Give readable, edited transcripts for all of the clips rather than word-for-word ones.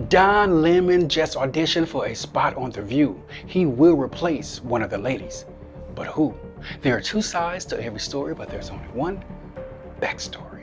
Don Lemon just auditioned for a spot on The View. He will replace one of the ladies. But who? There are two sides to every story, but there's only one backstory.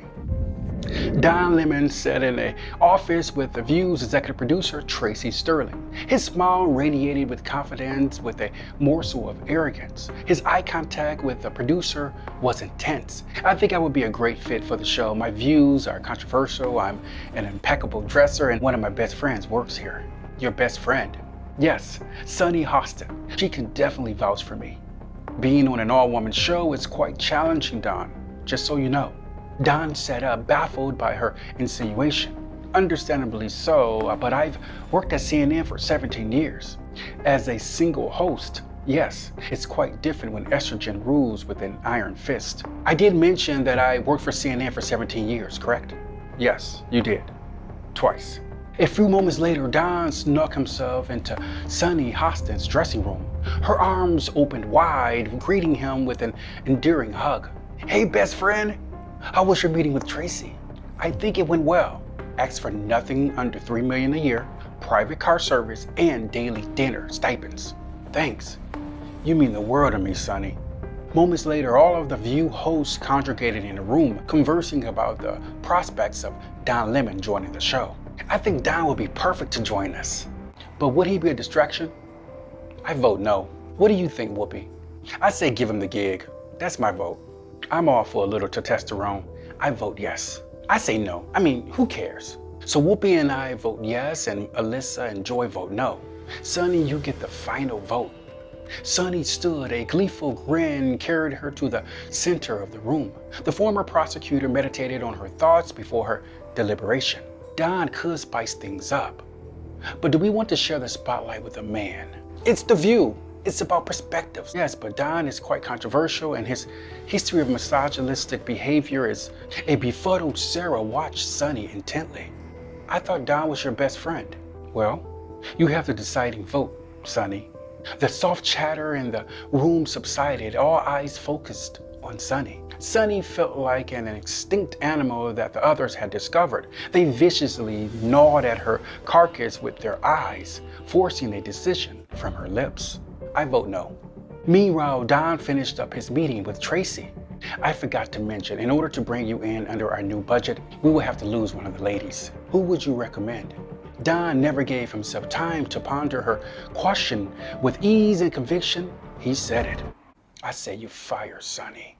Don Lemon sat in an office with The View's executive producer, Tracy Sterling. His smile radiated with confidence with a morsel of arrogance. His eye contact with the producer was intense. I think I would be a great fit for the show. My views are controversial, I'm an impeccable dresser, and one of my best friends works here. Your best friend? Yes, Sunny Hostin. She can definitely vouch for me. Being on an all-woman show is quite challenging, Don, just so you know. Don sat up, baffled by her insinuation. Understandably so, but I've worked at CNN for 17 years. As a single host, yes, it's quite different when estrogen rules with an iron fist. I did mention that I worked for CNN for 17 years, correct? Yes, you did. Twice. A few moments later, Don snuck himself into Sunny Hostin's dressing room. Her arms opened wide, greeting him with an endearing hug. Hey, best friend. How was your meeting with Tracy? I think it went well. Asked for nothing under $3 million a year, private car service, and daily dinner stipends. Thanks. You mean the world to me, Sonny. Moments later, all of the View hosts congregated in a room, conversing about the prospects of Don Lemon joining the show. I think Don would be perfect to join us. But would he be a distraction? I vote no. What do you think, Whoopi? I say give him the gig. That's my vote. I'm all for a little testosterone. I vote yes. I say no. I mean, who cares? So Whoopi and I vote yes, and Alyssa and Joy vote no. Sonny, you get the final vote. Sonny stood, a gleeful grin carried her to the center of the room. The former prosecutor meditated on her thoughts before her deliberation. Don could spice things up. But do we want to share the spotlight with a man? It's The View. It's about perspectives. Yes, but Don is quite controversial, and his history of misogynistic behavior is a befuddled Sarah watched Sonny intently. I thought Don was your best friend. Well, you have the deciding vote, Sonny. The soft chatter in the room subsided, all eyes focused on Sonny. Sonny felt like an extinct animal that the others had discovered. They viciously gnawed at her carcass with their eyes, forcing a decision from her lips. I vote no. Meanwhile, Don finished up his meeting with Tracy. I forgot to mention, in order to bring you in under our new budget, we will have to lose one of the ladies. Who would you recommend? Don never gave himself time to ponder her question. With ease and conviction, he said it. I say you fire Sonny.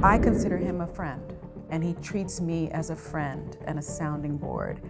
I consider him a friend, and he treats me as a friend and a sounding board.